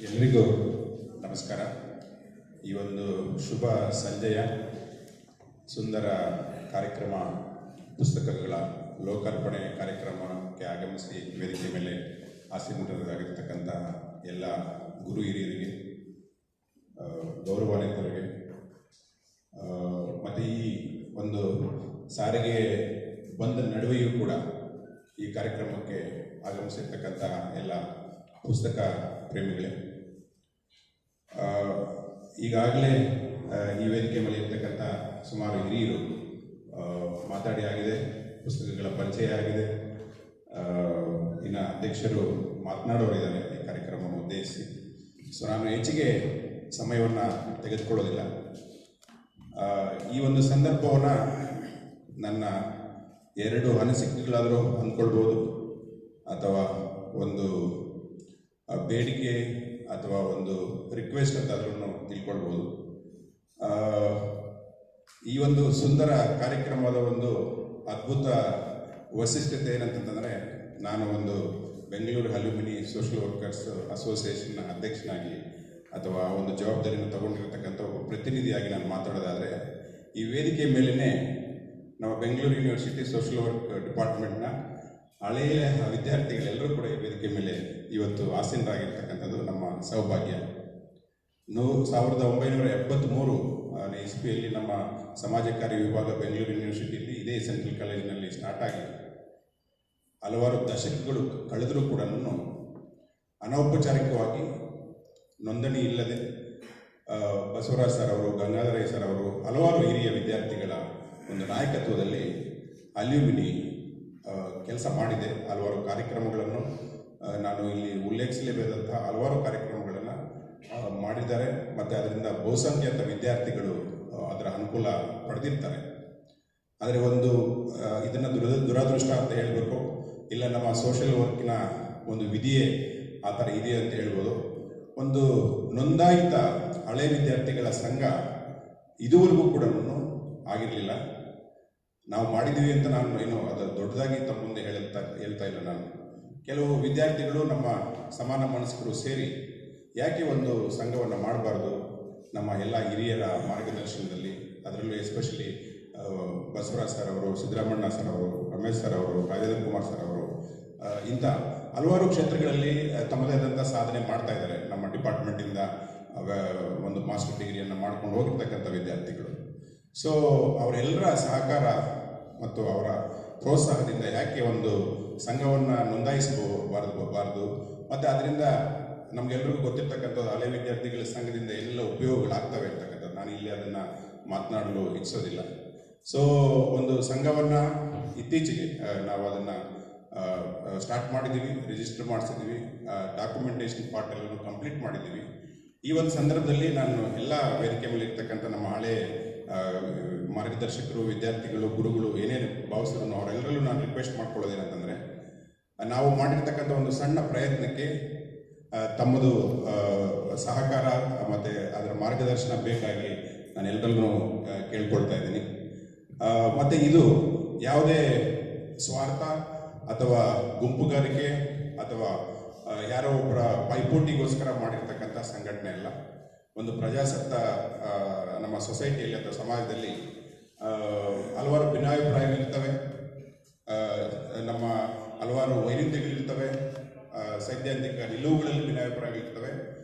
ಎಲ್ಲರಿಗೂ ನಮಸ್ಕಾರ. ಈ ಒಂದು ಶುಭ ಸಂಜೆಯ ಸುಂದರ ಕಾರ್ಯಕ್ರಮ, ಪುಸ್ತಕಗಳ ಲೋಕಾರ್ಪಣೆ ಕಾರ್ಯಕ್ರಮಕ್ಕೆ ಆಗಮಿಸಿ ವೇದಿಕೆ ಮೇಲೆ ಆಸೀನರಾಗಿರ್ತಕ್ಕಂಥ ಎಲ್ಲ ಗುರು ಹಿರಿಯರಿಗೆ, ಗೌರವಾನ್ವಿತರಿಗೆ ಮತ್ತು ಈ ಒಂದು ಸಾರಿಗೆ ಬಂದ ನಡುವೆಯೂ ಕೂಡ ಈ ಕಾರ್ಯಕ್ರಮಕ್ಕೆ ಆಗಮಿಸಿರ್ತಕ್ಕಂಥ ಎಲ್ಲ ಪುಸ್ತಕ ಪ್ರೇಮಿಗಳೇ, ಈಗಾಗಲೇ ಈ ವೇದಿಕೆ ಮೇಲೆ ಇರ್ತಕ್ಕಂಥ ಸುಮಾರು ಹಿರಿಯರು ಮಾತಾಡಿ ಆಗಿದೆ, ಪುಸ್ತಕಗಳ ಪರಿಚಯ ಆಗಿದೆ. ಇನ್ನು ಅಧ್ಯಕ್ಷರು ಮಾತನಾಡೋರಿದ್ದಾರೆ ಈ ಕಾರ್ಯಕ್ರಮವನ್ನು ಉದ್ದೇಶಿಸಿ. ಸೊ ನಾನು ಹೆಚ್ಚಿಗೆ ಸಮಯವನ್ನು ತೆಗೆದುಕೊಳ್ಳೋದಿಲ್ಲ. ಈ ಒಂದು ಸಂದರ್ಭವನ್ನು ನನ್ನ ಎರಡು ಅನಿಸಿಕೆಗಳಾದರೂ ಅಂದ್ಕೊಳ್ಬೋದು, ಅಥವಾ ಒಂದು ಬೇಡಿಕೆ ಅಥವಾ ಒಂದು ರಿಕ್ವೆಸ್ಟ್ ಅಂತಾದ್ರೂ ತಿಳ್ಕೊಳ್ಬೋದು. ಈ ಒಂದು ಸುಂದರ ಕಾರ್ಯಕ್ರಮದ ಒಂದು ಅದ್ಭುತ ವೈಶಿಷ್ಟ್ಯತೆ ಏನಂತಂದರೆ, ನಾನು ಒಂದು ಬೆಂಗಳೂರು ಅಲ್ಯೂಮಿನಿ ಸೋಷಿಯಲ್ ವರ್ಕರ್ಸ್ ಅಸೋಸಿಯೇಷನ್ನ ಅಧ್ಯಕ್ಷನಾಗಿ ಅಥವಾ ಒಂದು ಜವಾಬ್ದಾರಿಯನ್ನು ತಗೊಂಡಿರತಕ್ಕಂಥ ಒಬ್ಬ ಪ್ರತಿನಿಧಿಯಾಗಿ ನಾನು ಮಾತಾಡೋದಾದರೆ, ಈ ವೇದಿಕೆ ಮೇಲೇ ನಮ್ಮ ಬೆಂಗಳೂರು ಯೂನಿವರ್ಸಿಟಿ ಸೋಷಿಯಲ್ ವರ್ಕ್ ಡಿಪಾರ್ಟ್ಮೆಂಟ್ನ ಹಳೆಯ ವಿದ್ಯಾರ್ಥಿಗಳೆಲ್ಲರೂ ಕೂಡ ಈ ವೇದಿಕೆ ಮೇಲೆ ಇವತ್ತು ಆಸೀನರಾಗಿರ್ತಕ್ಕಂಥದ್ದು ನಮ್ಮ ಸೌಭಾಗ್ಯ. 1973 ಇಸ್ವಿಯಲ್ಲಿ ನಮ್ಮ ಸಮಾಜ ಕಾರ್ಯ ವಿಭಾಗ ಬೆಂಗಳೂರು ಯೂನಿವರ್ಸಿಟಿಯಲ್ಲಿ ಇದೇ ಸೆಂಟ್ರಲ್ ಕಾಲೇಜಿನಲ್ಲಿ ಸ್ಟಾರ್ಟ್ ಆಗಿ ಹಲವಾರು ದಶಕಗಳು ಕಳೆದರೂ ಕೂಡ ಅನೌಪಚಾರಿಕವಾಗಿ ನೋಂದಣಿ ಇಲ್ಲದೆ ಬಸವರಾಜ್ ಸರ್ ಅವರು, ಗಂಗಾಧರ ಸರ್ ಅವರು, ಹಲವಾರು ಹಿರಿಯ ವಿದ್ಯಾರ್ಥಿಗಳ ಒಂದು ನಾಯಕತ್ವದಲ್ಲಿ ಅಲ್ಯೂಮಿನಿ ಕೆಲಸ ಮಾಡಿದೆ. ಹಲವಾರು ಕಾರ್ಯಕ್ರಮಗಳನ್ನು ನಾನು ಇಲ್ಲಿ ಉಲ್ಲೇಖಿಸಲೇಬೇಕಾದಂತಹ ಹಲವಾರು ಕಾರ್ಯಕ್ರಮಗಳನ್ನು ಮಾಡಿದ್ದಾರೆ ಮತ್ತು ಅದರಿಂದ ಬಹುಸಂಖ್ಯಾತ ವಿದ್ಯಾರ್ಥಿಗಳು ಅದರ ಅನುಕೂಲ ಪಡೆದಿರ್ತಾರೆ. ಆದರೆ ಒಂದು ಇದನ್ನು ದುರದೃಷ್ಟ ಅಂತ ಹೇಳಬೇಕು, ಇಲ್ಲ ನಮ್ಮ ಸೋಷಿಯಲ್ ವರ್ಕಿನ ಒಂದು ವಿಧಿಯೇ ಆ ಥರ ಇದೆ ಅಂತ ಹೇಳ್ಬೋದು. ಒಂದು ನೋಂದಾಯಿತ ಹಳೆ ವಿದ್ಯಾರ್ಥಿಗಳ ಸಂಘ ಇದುವರೆಗೂ ಕೂಡ ಆಗಿರಲಿಲ್ಲ. ನಾವು ಮಾಡಿದ್ದೀವಿ ಅಂತ ನಾನು ಏನು ಅದು ದೊಡ್ಡದಾಗಿ ತಮ್ಮ ಮುಂದೆ ಹೇಳ್ತಾ ಇಲ್ಲ. ನಾನು ಕೆಲವು ವಿದ್ಯಾರ್ಥಿಗಳು, ನಮ್ಮ ಸಮಾನ ಮನಸ್ಕರು ಸೇರಿ ಯಾಕೆ ಒಂದು ಸಂಘವನ್ನು ಮಾಡಬಾರ್ದು, ನಮ್ಮ ಎಲ್ಲ ಹಿರಿಯರ ಮಾರ್ಗದರ್ಶನದಲ್ಲಿ, ಅದರಲ್ಲೂ ಎಸ್ಪೆಷಲಿ ಬಸವರಾಜ್ ಸರ್ ಅವರು, ಸಿದ್ದರಾಮಣ್ಣ ಸರ್ ಅವರು, ರಮೇಶ್ ಸರ್ ಅವರು, ರಾಜೇಂದ್ರ ಕುಮಾರ್ ಸರ್ ಅವರು, ಇಂಥ ಹಲವಾರು ಕ್ಷೇತ್ರಗಳಲ್ಲಿ ತಮ್ಮದೇ ಆದಂಥ ಸಾಧನೆ ಮಾಡ್ತಾ ಇದ್ದಾರೆ. ನಮ್ಮ ಡಿಪಾರ್ಟ್ಮೆಂಟಿಂದ ಒಂದು ಮಾಸ್ಟರ್ ಡಿಗ್ರಿಯನ್ನು ಮಾಡ್ಕೊಂಡು ಹೋಗಿರ್ತಕ್ಕಂಥ ವಿದ್ಯಾರ್ಥಿಗಳು. ಸೊ ಅವರೆಲ್ಲರ ಸಹಕಾರ ಮತ್ತು ಅವರ ಪ್ರೋತ್ಸಾಹದಿಂದ ಯಾಕೆ ಒಂದು ಸಂಘವನ್ನು ನೋಂದಾಯಿಸಬಾರದು ಮತ್ತು ಅದರಿಂದ ನಮಗೆಲ್ಲರಿಗೂ ಗೊತ್ತಿರ್ತಕ್ಕಂಥದ್ದು ಹಳೆ ವಿದ್ಯಾರ್ಥಿಗಳ ಸಂಘದಿಂದ ಎಲ್ಲ ಉಪಯೋಗಗಳಾಗ್ತವೆ ಅಂತಕ್ಕಂಥದ್ದು. ನಾನು ಇಲ್ಲಿ ಅದನ್ನು ಮಾತನಾಡಲು ಇಚ್ಛೋದಿಲ್ಲ. ಸೊ ಒಂದು ಸಂಘವನ್ನು ಇತ್ತೀಚೆಗೆ ನಾವು ಅದನ್ನು ಸ್ಟಾರ್ಟ್ ಮಾಡಿದ್ದೀವಿ, ರಿಜಿಸ್ಟರ್ ಮಾಡಿಸಿದ್ದೀವಿ, ಡಾಕ್ಯುಮೆಂಟೇಷನ್ ಪಾರ್ಟ್ ಎಲ್ಲನೂ ಕಂಪ್ಲೀಟ್ ಮಾಡಿದ್ದೀವಿ. ಈ ಒಂದು ಸಂದರ್ಭದಲ್ಲಿ ನಾನು ಎಲ್ಲ ವೇದಿಕೆ ಮೇಲೆ ಇರ್ತಕ್ಕಂಥ ನಮ್ಮ ಹಳೆ ಮಾರ್ಗದರ್ಶಕರು, ವಿದ್ಯಾರ್ಥಿಗಳು, ಗುರುಗಳು ಏನೇನು ಭಾವಿಸಿದ್ರು ಅವರೆಲ್ಲರಲ್ಲೂ ನಾನು ರಿಕ್ವೆಸ್ಟ್ ಮಾಡ್ಕೊಳ್ಳೋದೇನಂತಂದರೆ, ನಾವು ಮಾಡಿರ್ತಕ್ಕಂಥ ಒಂದು ಸಣ್ಣ ಪ್ರಯತ್ನಕ್ಕೆ ತಮ್ಮದು ಸಹಕಾರ ಮತ್ತು ಅದರ ಮಾರ್ಗದರ್ಶನ ಬೇಕಾಗಿ ನಾನು ಎಲ್ಲರಲ್ಲೂ ಕೇಳ್ಕೊಳ್ತಾ ಇದ್ದೀನಿ. ಮತ್ತು ಇದು ಯಾವುದೇ ಸ್ವಾರ್ಥ ಅಥವಾ ಗುಂಪುಗಾರಿಕೆ ಅಥವಾ ಯಾರೋ ಒಬ್ಬರ ಪೈಪೋಟಿಗೋಸ್ಕರ ಮಾಡಿರ್ತಕ್ಕಂಥ ಸಂಘಟನೆ ಅಲ್ಲ. ಒಂದು ಪ್ರಜಾಸತ್ತ ನಮ್ಮ ಸೊಸೈಟಿಯಲ್ಲಿ ಅಥವಾ ಸಮಾಜದಲ್ಲಿ ಹಲವಾರು ಭಿನ್ನಾಭಿಪ್ರಾಯಗಳಿರ್ತವೆ, ನಮ್ಮ ಹಲವಾರು ವೈರುಧ್ಯಗಳಿರ್ತವೆ, ಸೈದ್ಧಾಂತಿಕ ನಿಲುವುಗಳಲ್ಲಿ ಭಿನ್ನಾಭಿಪ್ರಾಯಗಳಿರ್ತವೆ.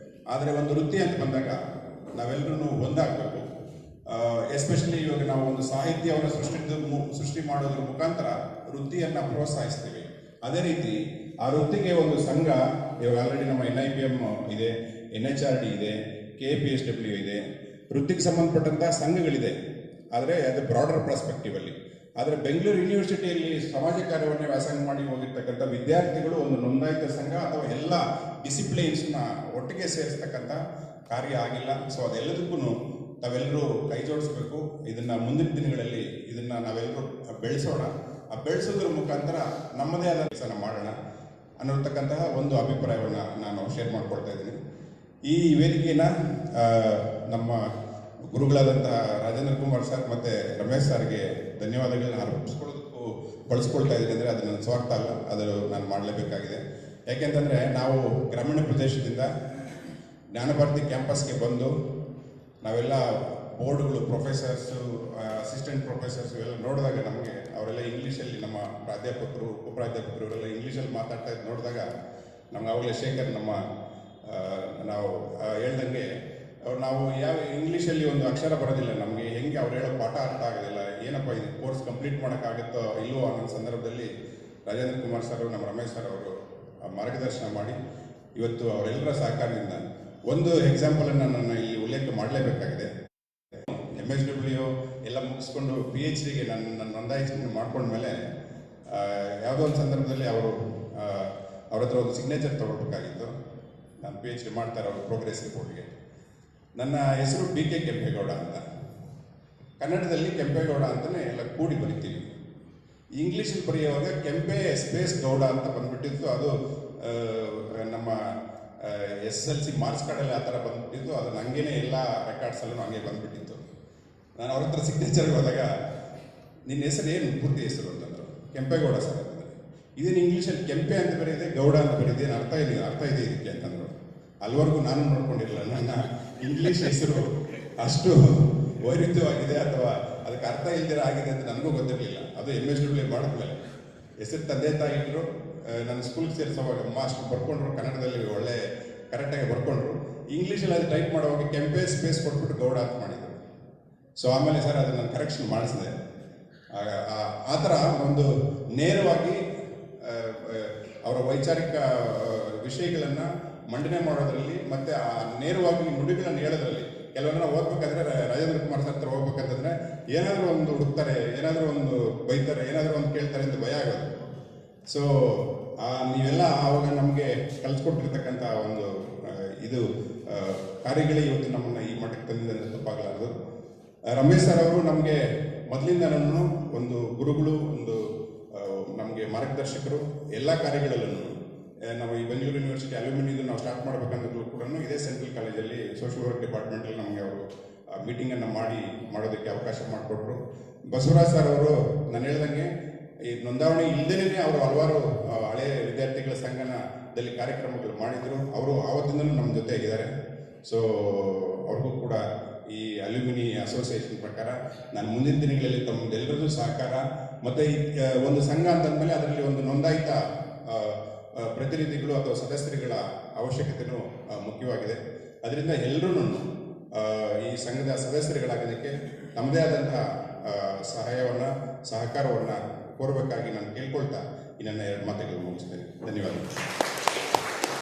ಆದರೆ ಒಂದು ವೃತ್ತಿ ಅಂತ ಬಂದಾಗ ನಾವೆಲ್ಲರೂ ಒಂದಾಗಬೇಕು. ಎಸ್ಪೆಷಲಿ ಇವಾಗ ನಾವು ಒಂದು ಸಾಹಿತ್ಯವನ್ನು ಸೃಷ್ಟಿ ಮಾಡೋದ್ರ ಮುಖಾಂತರ ವೃತ್ತಿಯನ್ನು ಪ್ರೋತ್ಸಾಹಿಸ್ತೀವಿ. ಅದೇ ರೀತಿ ಆ ವೃತ್ತಿಗೆ ಒಂದು ಸಂಘ, ಇವಾಗ ಆಲ್ರೆಡಿ ನಮ್ಮ NIPM ಇದೆ, NHRD ಇದೆ, KPSW ಇದೆ, ವೃತ್ತಿಗೆ ಸಂಬಂಧಪಟ್ಟಂಥ ಸಂಘಗಳಿದೆ. ಆದರೆ ಅದು ಬ್ರಾಡರ್ ಪರ್ಸ್ಪೆಕ್ಟಿವಲ್ಲಿ. ಆದರೆ ಬೆಂಗಳೂರು ಯೂನಿವರ್ಸಿಟಿಯಲ್ಲಿ ಸಮಾಜ ಕಾರ್ಯವನ್ನು ವ್ಯಾಸಂಗ ಮಾಡಿ ಹೋಗಿರ್ತಕ್ಕಂಥ ವಿದ್ಯಾರ್ಥಿಗಳು ಒಂದು ನೋಂದಾಯಿತ ಸಂಘ ಅಥವಾ ಎಲ್ಲ ಡಿಸಿಪ್ಲಿನ್ಸ್ನ ಒಟ್ಟಿಗೆ ಸೇರಿಸ್ತಕ್ಕಂಥ ಕಾರ್ಯ ಆಗಿಲ್ಲ. ಸೊ ಅದೆಲ್ಲದಕ್ಕೂ ತಾವೆಲ್ಲರೂ ಕೈ ಜೋಡಿಸ್ಬೇಕು. ಇದನ್ನು ಮುಂದಿನ ದಿನಗಳಲ್ಲಿ ಇದನ್ನು ನಾವೆಲ್ಲರೂ ಬೆಳೆಸೋಣ. ಆ ಬೆಳೆಸೋದ್ರ ಮುಖಾಂತರ ನಮ್ಮದೇ ಆದ ಕೆಲಸನ ಮಾಡೋಣ ಅನ್ನೋತಕ್ಕಂತಹ ಒಂದು ಅಭಿಪ್ರಾಯವನ್ನು ನಾನು ಶೇರ್ ಮಾಡ್ಕೊಳ್ತಾ ಇದ್ದೀನಿ. ಈ ವೇದಿಕೆಯನ್ನು ನಮ್ಮ ಗುರುಗಳಾದಂತಹ ರಾಜೇಂದ್ರ ಕುಮಾರ್ ಸರ್ ಮತ್ತು ರಮೇಶ್ ಸರ್ಗೆ ಧನ್ಯವಾದಗಳನ್ನ ಬಳಸ್ಕೊಳ್ತಾ ಇದ್ದೀನಿ. ಅಂದರೆ ಅದು ನನ್ನ ಸ್ವಾರ್ಥ ಅಲ್ಲ, ಅದು ನಾನು ಮಾಡಲೇಬೇಕಾಗಿದೆ. ಯಾಕೆಂತಂದರೆ ನಾವು ಗ್ರಾಮೀಣ ಪ್ರದೇಶದಿಂದ ಜ್ಞಾನಭಾರತಿ ಕ್ಯಾಂಪಸ್ಗೆ ಬಂದು ನಾವೆಲ್ಲ ಬೋರ್ಡ್ಗಳು, ಪ್ರೊಫೆಸರ್ಸು, ಅಸಿಸ್ಟೆಂಟ್ ಪ್ರೊಫೆಸರ್ಸು ಎಲ್ಲ ನೋಡಿದಾಗ ನಮಗೆ ಅವರೆಲ್ಲ ಇಂಗ್ಲೀಷಲ್ಲಿ, ನಮ್ಮ ಪ್ರಾಧ್ಯಾಪಕರು, ಉಪಪ್ರಾಧ್ಯಾಪಕರು ಇವರೆಲ್ಲ ಇಂಗ್ಲೀಷಲ್ಲಿ ಮಾತಾಡ್ತಾ ಇದ್ದು ನೋಡಿದಾಗ ನಮ್ಗೆ ಆವಾಗಲೇ ಶೇಖರ್ ನಾವು ಹೇಳ್ದಂಗೆ ನಾವು ಯಾವ ಇಂಗ್ಲೀಷಲ್ಲಿ ಒಂದು ಅಕ್ಷರ ಬರೋದಿಲ್ಲ ನಮಗೆ, ಹೆಂಗೆ ಅವ್ರು ಹೇಳೋ ಪಾಠ ಅರ್ಥ ಆಗೋದಿಲ್ಲ, ಏನಪ್ಪ ಇದು ಕೋರ್ಸ್ ಕಂಪ್ಲೀಟ್ ಮಾಡೋಕ್ಕಾಗುತ್ತೋ ಇಲ್ಲವೋ ಅನ್ನೋ ಸಂದರ್ಭದಲ್ಲಿ ರಾಜೇಂದ್ರ ಕುಮಾರ್ ಸರ್, ನಮ್ಮ ರಮೇಶ್ ಸರ್ ಅವರು ಮಾರ್ಗದರ್ಶನ ಮಾಡಿ ಇವತ್ತು ಅವರೆಲ್ಲರ ಸಹಕಾರದಿಂದ ಒಂದು ಎಕ್ಸಾಂಪಲನ್ನು ನಾನು ಇಲ್ಲಿ ಉಲ್ಲೇಖ ಮಾಡಲೇಬೇಕಾಗಿದೆ. MSW ಎಲ್ಲ ಮುಗಿಸ್ಕೊಂಡು PhDಗೆ ನನ್ನ ನೋಂದಾಯಿಸಿ ಮಾಡ್ಕೊಂಡ್ಮೇಲೆ ಯಾವುದೋ ಒಂದು ಸಂದರ್ಭದಲ್ಲಿ ಅವ್ರ ಹತ್ರ ಒಂದು ಸಿಗ್ನೇಚರ್ ತೊಗೊಳ್ಬೇಕಾಗಿತ್ತು. ನಾನು PhD ಮಾಡ್ತಾರೆ ಅವ್ರ ಪ್ರೋಗ್ರೆಸ್ ರಿಪೋರ್ಟ್ಗೆ. ನನ್ನ ಹೆಸರು BK ಕೆಂಪೇಗೌಡ ಅಂತ, ಕನ್ನಡದಲ್ಲಿ ಕೆಂಪೇಗೌಡ ಅಂತಲೇ ಎಲ್ಲ ಕೂಡಿ ಬರಿತೀವಿ. ಇಂಗ್ಲೀಷಲ್ಲಿ ಬರೆಯುವಾಗ ಕೆಂಪೆ ಸ್ಪೇಸ್ ಗೌಡ ಅಂತ ಬಂದ್ಬಿಟ್ಟಿತ್ತು. ಅದು ನಮ್ಮ SSLC ಮಾರ್ಕ್ಸ್ ಕಾರ್ಡಲ್ಲಿ ಆ ಥರ ಬಂದ್ಬಿಟ್ಟಿತ್ತು. ಅದನ್ನು ಹಂಗೇನೆ ಎಲ್ಲ ರೆಕಾರ್ಡ್ಸಲ್ಲೂ ಹಂಗೆ ಬಂದ್ಬಿಟ್ಟಿತ್ತು. ನಾನು ಅವ್ರ ಹತ್ರ ಸಿಗ್ನೇಚರ್ಗೆ ಹೋದಾಗ ನಿನ್ನ ಹೆಸರು ಏನು, ಪೂರ್ತಿ ಹೆಸರು ಅಂತಂದರು. ಕೆಂಪೇಗೌಡ ಸರ್ ಅಂತಂದರೆ. ಇದೇನು ಇಂಗ್ಲೀಷಲ್ಲಿ ಕೆಂಪೆ ಅಂತ ಬರೀದೆ, ಗೌಡ ಅಂತ ಬರೀದೆ, ಏನು ಅರ್ಥ ಇದೆ ಇದಕ್ಕೆ ಅಂತಂದರು. ಅಲ್ಲಿವರೆಗೂ ನಾನು ನೋಡ್ಕೊಂಡಿರಲಿಲ್ಲ ನನ್ನ ಇಂಗ್ಲೀಷ್ ಹೆಸರು ಅಷ್ಟು ವೈರುಧ್ಯವಾಗಿದೆ ಅಥವಾ ಅದಕ್ಕೆ ಅರ್ಥ ಇಲ್ದಿರ ಆಗಿದೆ ಅಂತ ನನಗೂ ಗೊತ್ತಿರಲಿಲ್ಲ. ಅದು MSW ಮಾಡಿದ್ಮೇಲೆ ಹೆಸರು ತಂದೆ ತಾಯಿ ಇಟ್ಟರು. ನನ್ನ ಸ್ಕೂಲ್ಗೆ ಸೇರಿಸೋವಾಗ ಮಾಸ್ಟರ್ ಬರ್ಕೊಂಡ್ರು, ಕನ್ನಡದಲ್ಲಿ ಒಳ್ಳೆ ಕರೆಕ್ಟಾಗಿ ಬರ್ಕೊಂಡ್ರು. ಇಂಗ್ಲೀಷಲ್ಲಿ ಅದು ಟೈಪ್ ಮಾಡುವಾಗ ಕೆಂಪೆ ಸ್ಪೇಸ್ ಕೊಟ್ಬಿಟ್ಟು ಗೌಡ ಅಂತ ಮಾಡಿದರು. ಸೊ ಆಮೇಲೆ ಸರ್ ಅದನ್ನು ನಾನು ಕರೆಕ್ಷನ್ ಮಾಡಿಸಿದೆ. ಆ ಥರ ಒಂದು ನೇರವಾಗಿ ಅವರ ವೈಚಾರಿಕ ವಿಷಯಗಳನ್ನು ಮಂಡನೆ ಮಾಡೋದ್ರಲ್ಲಿ ಮತ್ತು ಆ ನೇರವಾಗಿ ನುಡಿಗಳನ್ನು ಹೇಳೋದ್ರಲ್ಲಿ ಕೆಲವನ್ನ ಓದ್ಬೇಕಾದ್ರೆ ರಾಜೇಂದ್ರ ಕುಮಾರ್ ಸರ್ ಹತ್ರ ಹೋಗ್ಬೇಕಂತಂದ್ರೆ ಏನಾದರೂ ಒಂದು ಹುಡುಕ್ತಾರೆ, ಏನಾದರೂ ಒಂದು ಬೈತಾರೆ, ಏನಾದರೂ ಒಂದು ಕೇಳ್ತಾರೆ ಅಂತ ಭಯ ಆಗೋದು. ಸೊ ನೀವೆಲ್ಲ ಆವಾಗ ನಮಗೆ ಕಲಿಸ್ಕೊಟ್ಟಿರ್ತಕ್ಕಂಥ ಒಂದು ಇದು ಕಾರ್ಯಗಳೇ ಇವತ್ತು ನಮ್ಮನ್ನು ಈ ಮಟ್ಟಕ್ಕೆ ತಂದಿದೆ ಅಂತ ತಪ್ಪಾಗಲಾರದು. ರಮೇಶ್ ಸರ್ ಅವರು ನಮಗೆ ಮೊದಲಿಂದ ಒಂದು ಗುರುಗಳು, ಒಂದು ನಮಗೆ ಮಾರ್ಗದರ್ಶಕರು. ಎಲ್ಲ ಕಾರ್ಯಗಳಲ್ಲೂ ನಾವು ಈ ಬೆಂಗಳೂರು ಯೂನಿವರ್ಸಿಟಿ ಅಲ್ಯೂಮಿನಿದು ನಾವು ಸ್ಟಾರ್ಟ್ ಮಾಡಬೇಕಂದ್ರೂ ಕೂಡ ಇದೇ ಸೆಂಟ್ರಲ್ ಕಾಲೇಜಲ್ಲಿ ಸೋಷಿಯಲ್ ವರ್ಕ್ ಡಿಪಾರ್ಟ್ಮೆಂಟಲ್ಲಿ ನಮಗೆ ಅವರು ಮೀಟಿಂಗನ್ನು ಮಾಡೋದಕ್ಕೆ ಅವಕಾಶ ಮಾಡಿಕೊಟ್ರು. ಬಸವರಾಜ್ ಸರ್ ಅವರು ನಾನು ಹೇಳ್ದಂಗೆ ಈ ನೋಂದಾವಣಿ ಇಲ್ಲದೇ ಅವರು ಹಲವಾರು ಹಳೆಯ ವಿದ್ಯಾರ್ಥಿಗಳ ಸಂಘದಲ್ಲಿ ಕಾರ್ಯಕ್ರಮಗಳು ಮಾಡಿದರು. ಅವರು ಆವತ್ತಿಂದಲೂ ನಮ್ಮ ಜೊತೆ ಇದ್ದಾರೆ. ಸೊ ಅವ್ರಿಗೂ ಕೂಡ ಈ ಅಲ್ಯೂಮಿನಿ ಅಸೋಸಿಯೇಷನ್ ಪ್ರಕಾರ ನಾನು ಮುಂದಿನ ದಿನಗಳಲ್ಲಿ ತಮ್ಮದೆಲ್ಲರದ್ದು ಸಹಕಾರ ಮತ್ತು ಒಂದು ಸಂಘ ಅಂತಂದಮೇಲೆ ಅದರಲ್ಲಿ ಒಂದು ನೋಂದಾಯಿತ ಪ್ರತಿನಿಧಿಗಳು ಅಥವಾ ಸದಸ್ಯರುಗಳ ಅವಶ್ಯಕತೆಯೂ ಮುಖ್ಯವಾಗಿದೆ. ಅದರಿಂದ ಎಲ್ಲರೂ ಈ ಸಂಘದ ಸದಸ್ಯರುಗಳಾಗೋದಕ್ಕೆ ತಮ್ಮದೇ ಆದಂಥ ಸಹಕಾರವನ್ನು ಕೋರಬೇಕಾಗಿ ನಾನು ಕೇಳ್ಕೊಳ್ತಾ ಈ ನನ್ನ 2 ಮಾತುಗಳು ಮುಗಿಸ್ತೇನೆ. ಧನ್ಯವಾದಗಳು.